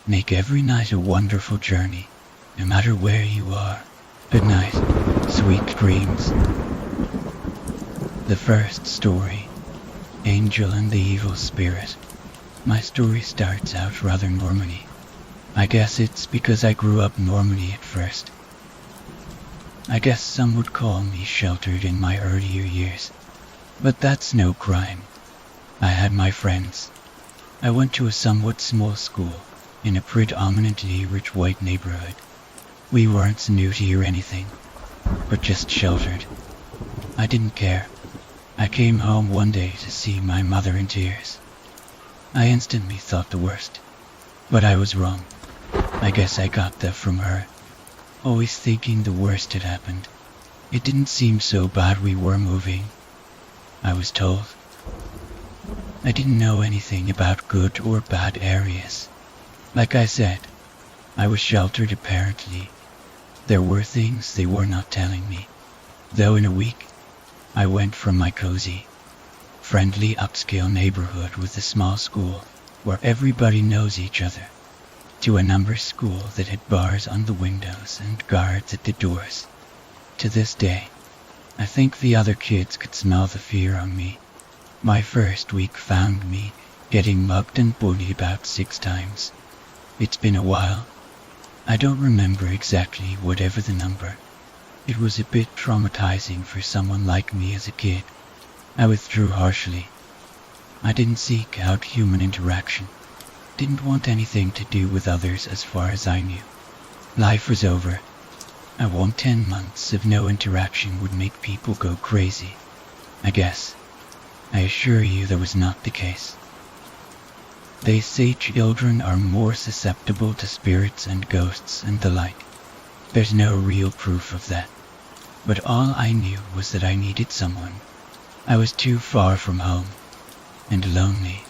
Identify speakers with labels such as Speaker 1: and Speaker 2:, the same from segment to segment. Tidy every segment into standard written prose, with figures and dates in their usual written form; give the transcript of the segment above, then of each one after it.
Speaker 1: Make every night a wonderful journey, no matter where you are. Good night, sweet dreams. The first story, Angel and the Evil Spirit. My story starts out rather normally. I guess it's because I grew up normally at first. I guess some would call me sheltered in my earlier years, but that's no crime. I had my friends. I went to a somewhat small school in a predominantly rich white neighborhood. We weren't snooty or anything, but just sheltered. I didn't care. I came home one day to see my mother in tears. I instantly thought the worst, but I was wrong. I guess I got that from her. Always thinking the worst had happened. It didn't seem so bad we were moving, I was told. I didn't know anything about good or bad areas. Like I said, I was sheltered apparently. There were things they were not telling me. Though in a week, I went from my cozy, friendly upscale neighborhood with a small school where everybody knows each other, to a number school that had bars on the windows and guards at the doors. To this day, I think the other kids could smell the fear on me. My first week found me getting mugged and bullied about 6 times. It's been a while. I don't remember exactly whatever the number. It was a bit traumatizing for someone like me as a kid. I withdrew harshly. I didn't seek out human interaction. Didn't want anything to do with others as far as I knew. Life was over. I want 10 months of no interaction would make people go crazy. I guess. I assure you that was not the case. They say children are more susceptible to spirits and ghosts and the like. There's no real proof of that. But all I knew was that I needed someone. I was too far from home, and lonely.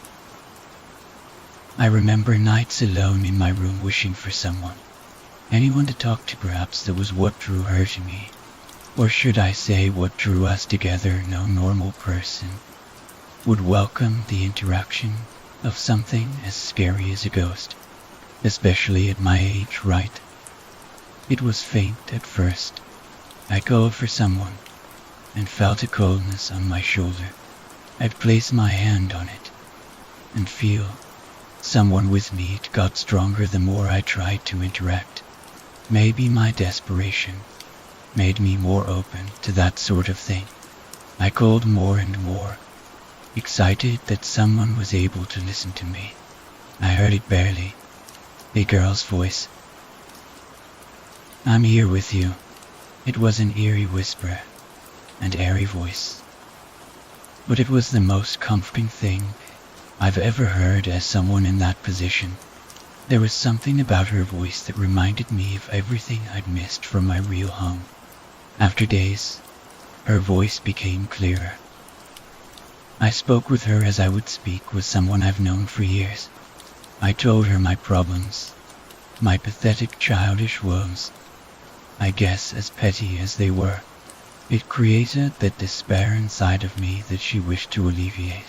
Speaker 1: I remember nights alone in my room wishing for someone. Anyone to talk to perhaps. That was what drew her to me. Or should I say what drew us together. No normal person would welcome the interaction of something as scary as a ghost. Especially at my age, right? It was faint at first. I called for someone and felt a coldness on my shoulder. I'd place my hand on it and feel someone with me. It got stronger the more I tried to interact. Maybe my desperation made me more open to that sort of thing. I called more and more, excited that someone was able to listen to me. I heard it barely. A girl's voice. "I'm here with you." It was an eerie whisper, and airy voice. But it was the most comforting thing I've ever heard as someone in that position. There was something about her voice that reminded me of everything I'd missed from my real home. After days, her voice became clearer. I spoke with her as I would speak with someone I've known for years. I told her my problems, my pathetic childish woes. I guess as petty as they were, it created that despair inside of me that she wished to alleviate.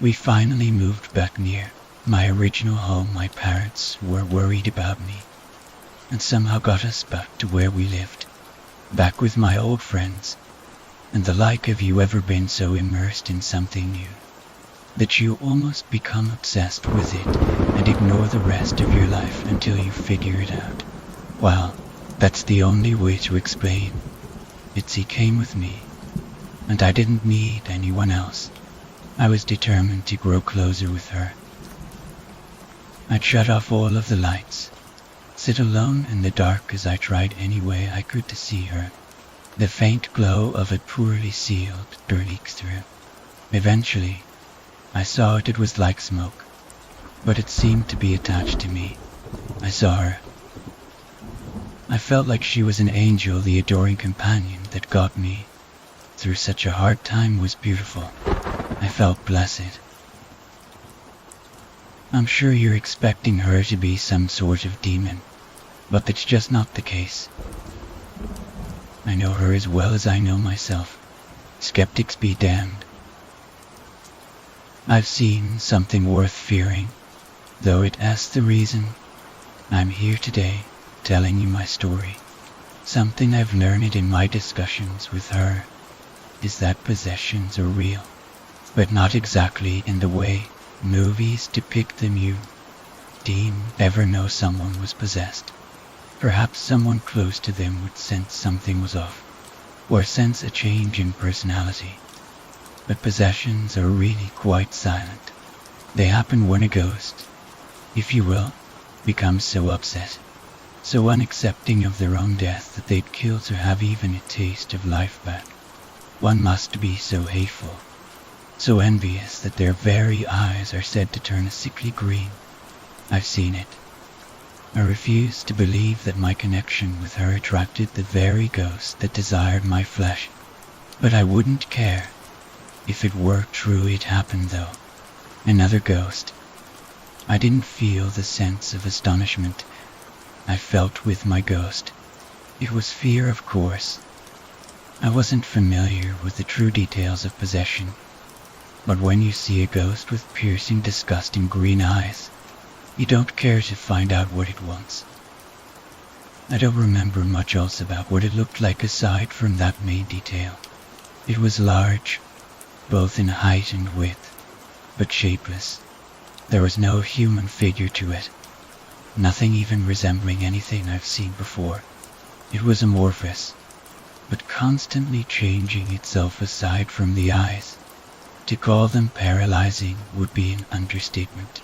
Speaker 1: We finally moved back near my original home. My parents were worried about me, and somehow got us back to where we lived, back with my old friends, and the like. Have you ever been so immersed in something new that you almost become obsessed with it and ignore the rest of your life until you figure it out? Well, that's the only way to explain. Itzy came with me, and I didn't need anyone else. I was determined to grow closer with her. I'd shut off all of the lights, sit alone in the dark as I tried any way I could to see her. The faint glow of a poorly sealed door leaks through. Eventually, I saw it. It was like smoke, but it seemed to be attached to me. I saw her. I felt like she was an angel. The adoring companion that got me through such a hard time was beautiful. I felt blessed. I'm sure you're expecting her to be some sort of demon, but that's just not the case. I know her as well as I know myself. Skeptics be damned. I've seen something worth fearing, though it asks the reason I'm here today, telling you my story. Something I've learned in my discussions with her is that possessions are real, but not exactly in the way movies depict them. You deem ever know someone was possessed. Perhaps someone close to them would sense something was off, or sense a change in personality. But possessions are really quite silent. They happen when a ghost, if you will, becomes so upset, so unaccepting of their own death that they'd kill to have even a taste of life back. One must be so hateful, so envious that their very eyes are said to turn a sickly green. I've seen it. I refuse to believe that my connection with her attracted the very ghost that desired my flesh, but I wouldn't care if it were true. It happened though. Another ghost. I didn't feel the sense of astonishment I felt with my ghost. It was fear, of course. I wasn't familiar with the true details of possession, but when you see a ghost with piercing, disgusting green eyes, you don't care to find out what it wants. I don't remember much else about what it looked like aside from that main detail. It was large, both in height and width, but shapeless. There was no human figure to it, nothing even resembling anything I've seen before. It was amorphous, but constantly changing itself aside from the eyes. To call them paralyzing would be an understatement.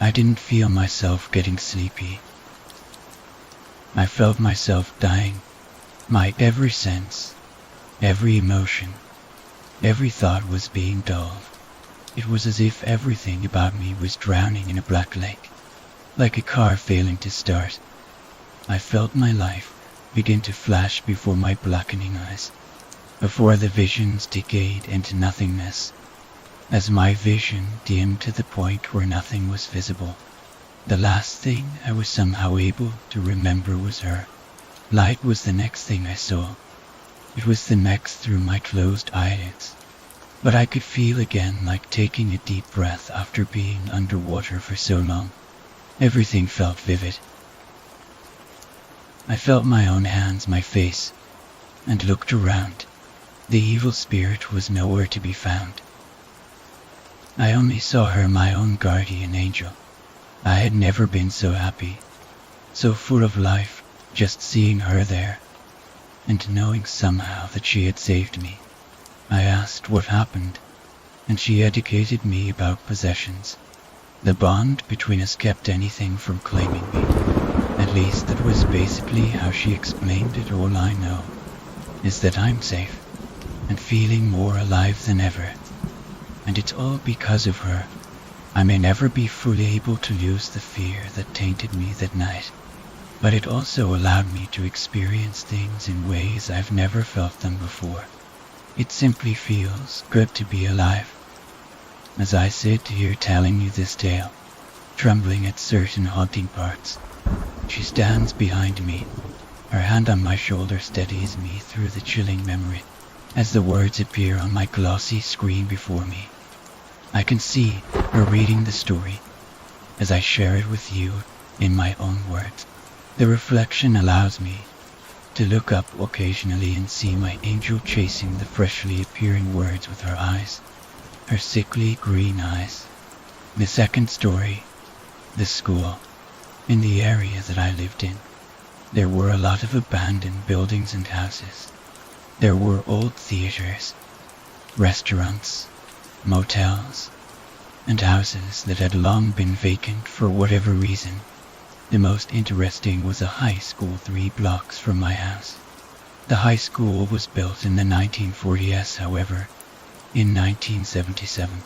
Speaker 1: I didn't feel myself getting sleepy. I felt myself dying. My every sense, every emotion, every thought was being dulled. It was as if everything about me was drowning in a black lake, like a car failing to start. I felt my life begin to flash before my blackening eyes, before the visions decayed into nothingness. As my vision dimmed to the point where nothing was visible, the last thing I was somehow able to remember was her. Light was the next thing I saw. It was the next through my closed eyelids, but I could feel again like taking a deep breath after being underwater for so long. Everything felt vivid. I felt my own hands, my face, and looked around. The evil spirit was nowhere to be found. I only saw her, my own guardian angel. I had never been so happy, so full of life, just seeing her there, and knowing somehow that she had saved me. I asked what happened, and she educated me about possessions. The bond between us kept anything from claiming me. At least that was basically how she explained it. All I know is that I'm safe, and feeling more alive than ever. And it's all because of her. I may never be fully able to lose the fear that tainted me that night, but it also allowed me to experience things in ways I've never felt them before. It simply feels good to be alive. As I sit here telling you this tale, trembling at certain haunting parts, she stands behind me. Her hand on my shoulder steadies me through the chilling memory as the words appear on my glossy screen before me. I can see her reading the story as I share it with you in my own words. The reflection allows me to look up occasionally and see my angel chasing the freshly appearing words with her eyes, her sickly green eyes. The second story, the school. In the area that I lived in, there were a lot of abandoned buildings and houses. There were old theaters, restaurants, motels, and houses that had long been vacant for whatever reason. The most interesting was a high school 3 blocks from my house. The high school was built in the 1940s, however, in 1977.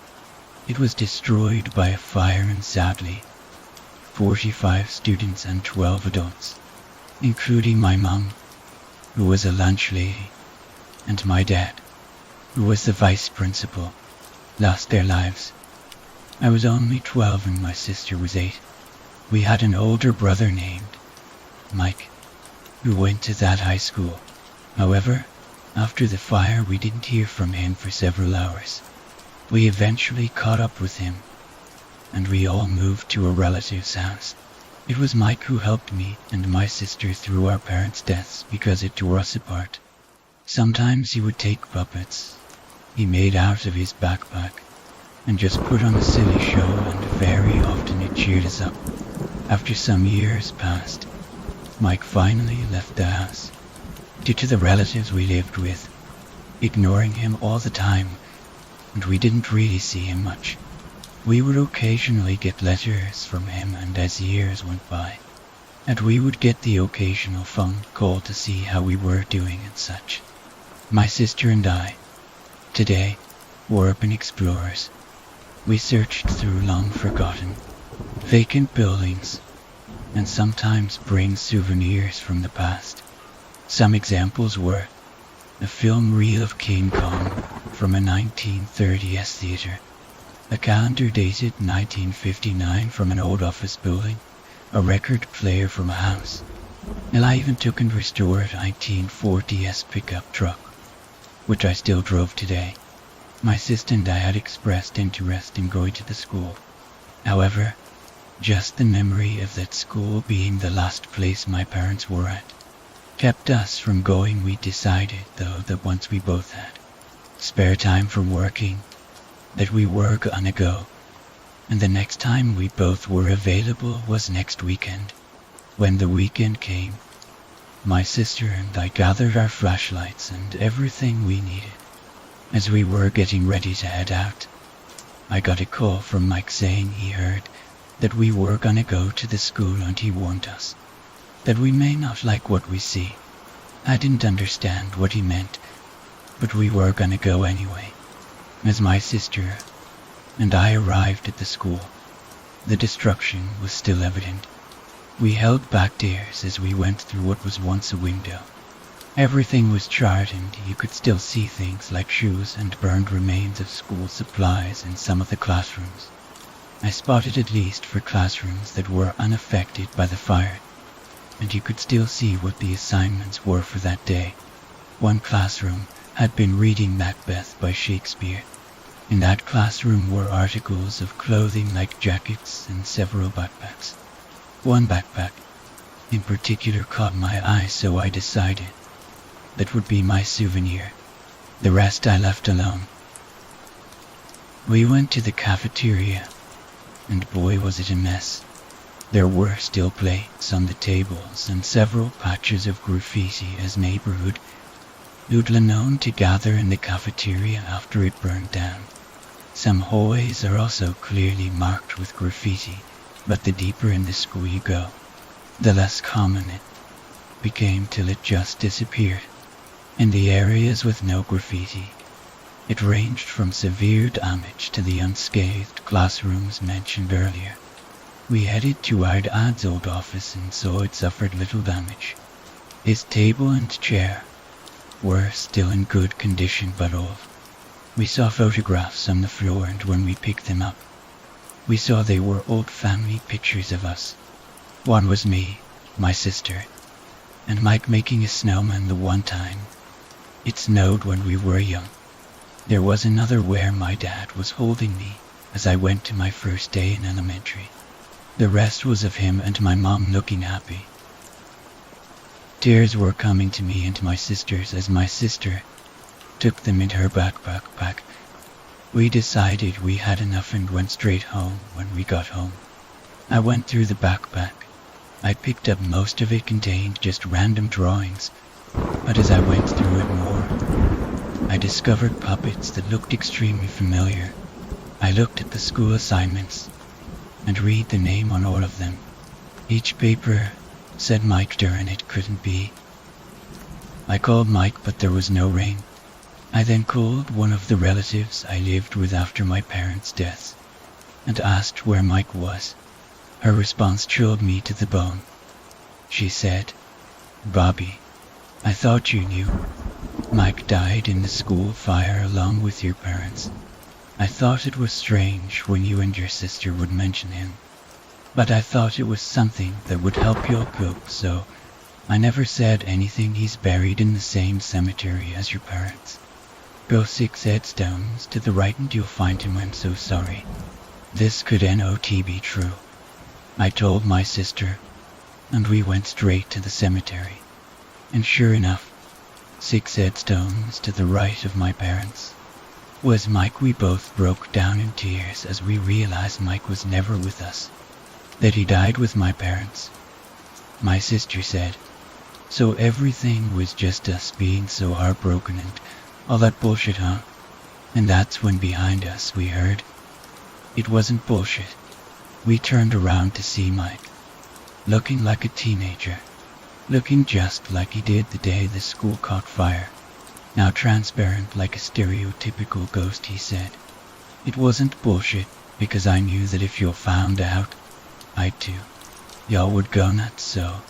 Speaker 1: It was destroyed by a fire and sadly, 45 students and 12 adults, including my mom, who was a lunch lady, and my dad, who was the vice principal, lost their lives. I was only 12 and my sister was 8. We had an older brother named Mike, who went to that high school. However, after the fire we didn't hear from him for several hours. We eventually caught up with him, and we all moved to a relative's house. It was Mike who helped me and my sister through our parents' deaths because it tore us apart. Sometimes he would take puppets he made out of his backpack and just put on a silly show, and very often it cheered us up. After some years passed, Mike finally left the house due to the relatives we lived with ignoring him all the time, and we didn't really see him much. We would occasionally get letters from him, and as years went by, and we would get the occasional phone call to see how we were doing and such. My sister and I, today, were urban explorers. We searched through long-forgotten, vacant buildings, and sometimes bring souvenirs from the past. Some examples were a film reel of King Kong from a 1930s theater, a calendar dated 1959 from an old office building, a record player from a house, and I even took and restored a 1940s pickup truck, which I still drove today. My sister and I had expressed interest in going to the school. However, just the memory of that school being the last place my parents were at kept us from going. We decided, though, that once we both had spare time from working, that we were gonna go, and the next time we both were available was next weekend. When the weekend came, my sister and I gathered our flashlights and everything we needed. As we were getting ready to head out, I got a call from Mike saying he heard that we were gonna go to the school, and he warned us that we may not like what we see. I didn't understand what he meant, but we were gonna go anyway. As my sister and I arrived at the school, the destruction was still evident. We held back tears as we went through what was once a window. Everything was charred, and you could still see things like shoes and burned remains of school supplies in some of the classrooms. I spotted at least 4 classrooms that were unaffected by the fire, and you could still see what the assignments were for that day. One classroom had been reading Macbeth by Shakespeare. In that classroom were articles of clothing like jackets and several backpacks. One backpack in particular caught my eye, so I decided that would be my souvenir. The rest I left alone. We went to the cafeteria, and boy was it a mess. There were still plates on the tables and several patches of graffiti as neighborhood hoodlum known to gather in the cafeteria after it burned down. Some hallways are also clearly marked with graffiti, but the deeper in the school you go, the less common it became till it just disappeared. In the areas with no graffiti, it ranged from severe damage to the unscathed classrooms mentioned earlier. We headed to our dad's old office and saw it suffered little damage. His table and chair were still in good condition, but old. We saw photographs on the floor, and when we picked them up, we saw they were old family pictures of us. One was me, my sister, and Mike making a snowman the one time it snowed when we were young. There was another where my dad was holding me as I went to my first day in elementary. The rest was of him and my mom looking happy. Tears were coming to me and my sisters as my sister took them in her backpack. We decided we had enough and went straight home. When we got home, I went through the backpack. I picked up most of it contained just random drawings, but as I went through it more, I discovered puppets that looked extremely familiar. I looked at the school assignments and read the name on all of them. Each paper said Mike and it couldn't be. I called Mike, but there was no ring. I then called one of the relatives I lived with after my parents' deaths and asked where Mike was. Her response chilled me to the bone. She said, "Bobby, I thought you knew. Mike died in the school fire along with your parents. I thought it was strange when you and your sister would mention him, but I thought it was something that would help you all cope, so I never said anything. He's buried in the same cemetery as your parents. Go 6 headstones to the right and you'll find him. I'm so sorry. This could not be true." I told my sister, and we went straight to the cemetery. And sure enough, 6 headstones to the right of my parents was Mike. We both broke down in tears as we realized Mike was never with us, that he died with my parents. My sister said, "So everything was just us being so heartbroken and all that bullshit, huh?" And that's when behind us we heard, it wasn't bullshit. We turned around to see Mike, looking like a teenager, looking just like he did the day the school caught fire. Now transparent like a stereotypical ghost, he said. It wasn't bullshit, because I knew that if y'all found out, I too, y'all would go nuts, so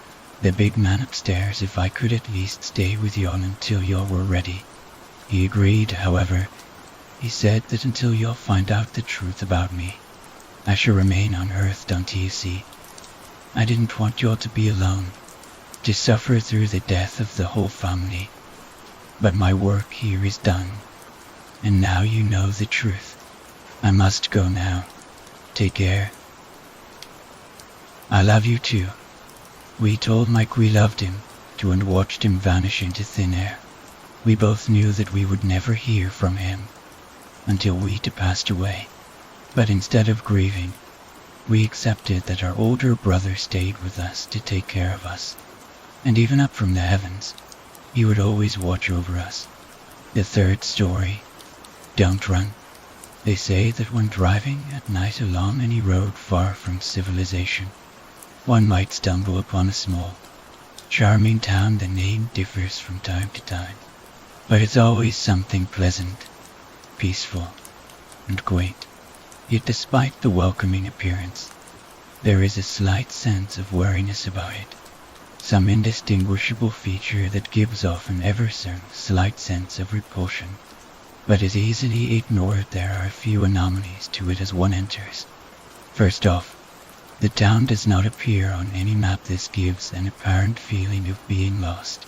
Speaker 1: the big man upstairs if I could at least stay with y'all until y'all were ready. He agreed, however. He said that until y'all find out the truth about me, I shall remain unearthed until you see. I didn't want y'all to be alone, to suffer through the death of the whole family. But my work here is done, and now you know the truth. I must go now. Take care. I love you too. We told Mike we loved him too and watched him vanish into thin air. We both knew that we would never hear from him until we too passed away. But instead of grieving, we accepted that our older brother stayed with us to take care of us. And even up from the heavens, he would always watch over us. The third story. Don't run. They say that when driving at night along any road far from civilization, one might stumble upon a small, charming town. The name differs from time to time, but it's always something pleasant, peaceful, and quaint. Yet despite the welcoming appearance, there is a slight sense of wariness about it. Some indistinguishable feature that gives off an ever so slight sense of repulsion, but is easily ignored. There are a few anomalies to it as one enters. First off, the town does not appear on any map. This gives an apparent feeling of being lost,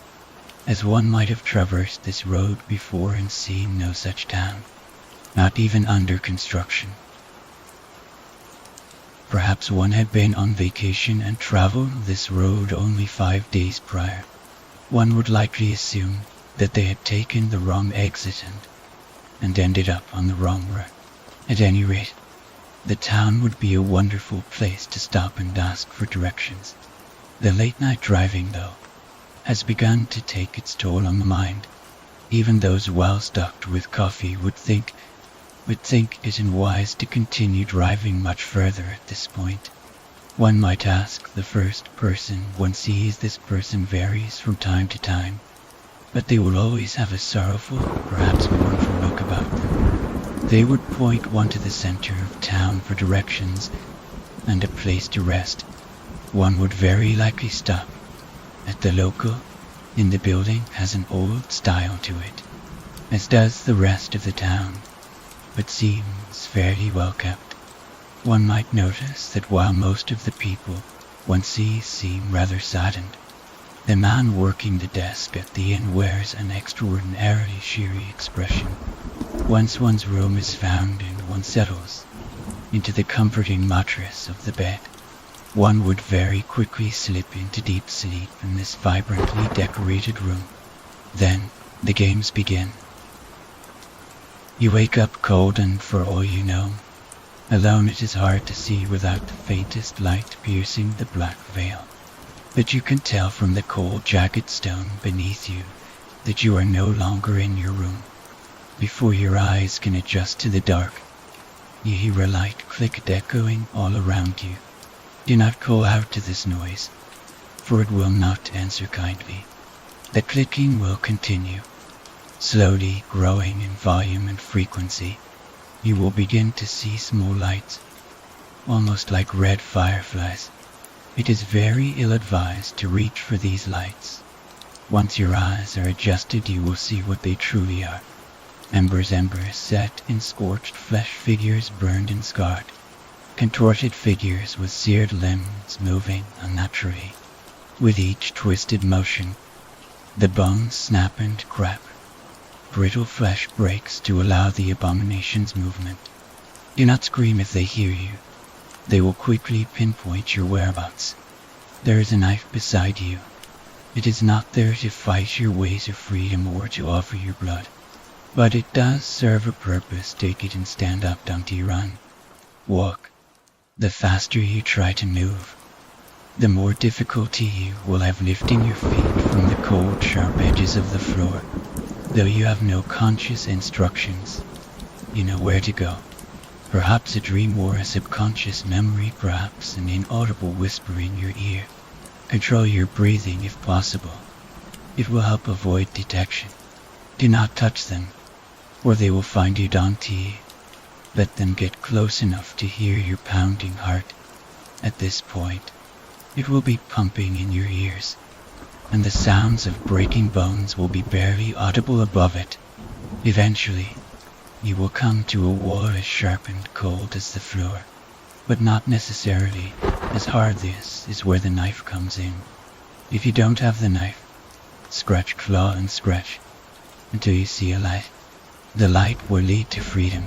Speaker 1: as one might have traversed this road before and seen no such town, not even under construction. Perhaps one had been on vacation and traveled this road only 5 days prior. One would likely assume that they had taken the wrong exit and ended up on the wrong road. At any rate, the town would be a wonderful place to stop and ask for directions. The late-night driving, though, has begun to take its toll on the mind. Even those well-stocked with coffee would think it unwise to continue driving much further at this point. One might ask the first person one sees. This person varies from time to time, but they will always have a sorrowful, perhaps mournful look about them. They would point one to the center of town for directions and a place to rest. One would very likely stop at the local in the building. Has an old style to it, as does the rest of the town, but seems fairly well kept. One might notice that while most of the people one sees seem rather saddened, the man working the desk at the inn wears an extraordinarily cheery expression. Once one's room is found and one settles into the comforting mattress of the bed, one would very quickly slip into deep sleep in this vibrantly decorated room. Then the games begin. You wake up cold, and for all you know, alone it is hard to see without the faintest light piercing the black veil. But you can tell from the cold, jagged stone beneath you that you are no longer in your room. Before your eyes can adjust to the dark, you hear a light click echoing all around you. Do not call out to this noise, for it will not answer kindly. The clicking will continue, slowly growing in volume and frequency. You will begin to see small lights, almost like red fireflies. It is very ill-advised to reach for these lights. Once your eyes are adjusted, you will see what they truly are. Embers set in scorched flesh, figures burned and scarred, contorted figures with seared limbs moving unnaturally. With each twisted motion, the bones snap and crack. Brittle flesh breaks to allow the abomination's movement. Do not scream if they hear you. They will quickly pinpoint your whereabouts. There is a knife beside you. It is not there to fight your way to freedom or to offer your blood, but it does serve a purpose. Take it and stand up. Don't you run. Walk. The faster you try to move, the more difficulty you will have lifting your feet from the cold, sharp edges of the floor. Though you have no conscious instructions, you know where to go. Perhaps a dream or a subconscious memory, perhaps an inaudible whisper in your ear. Control your breathing if possible. It will help avoid detection. Do not touch them, or they will find you. Don't you? Let them get close enough to hear your pounding heart. At this point, it will be pumping in your ears, and the sounds of breaking bones will be barely audible above it. Eventually, you will come to a wall as sharp and cold as the floor, but not necessarily as hard. This is where the knife comes in. If you don't have the knife, scratch, claw, and scratch until you see a light. The light will lead to freedom.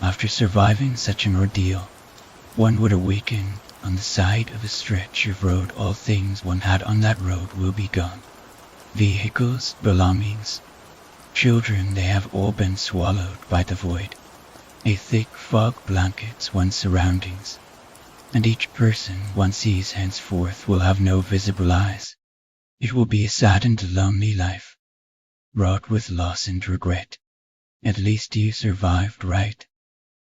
Speaker 1: After surviving such an ordeal, one would awaken on the side of a stretch of road. All things one had on that road will be gone. Vehicles, belongings, children, they have all been swallowed by the void. A thick fog blankets one's surroundings, and each person one sees henceforth will have no visible eyes. It will be a sad and lonely life, wrought with loss and regret. At least you survived, right?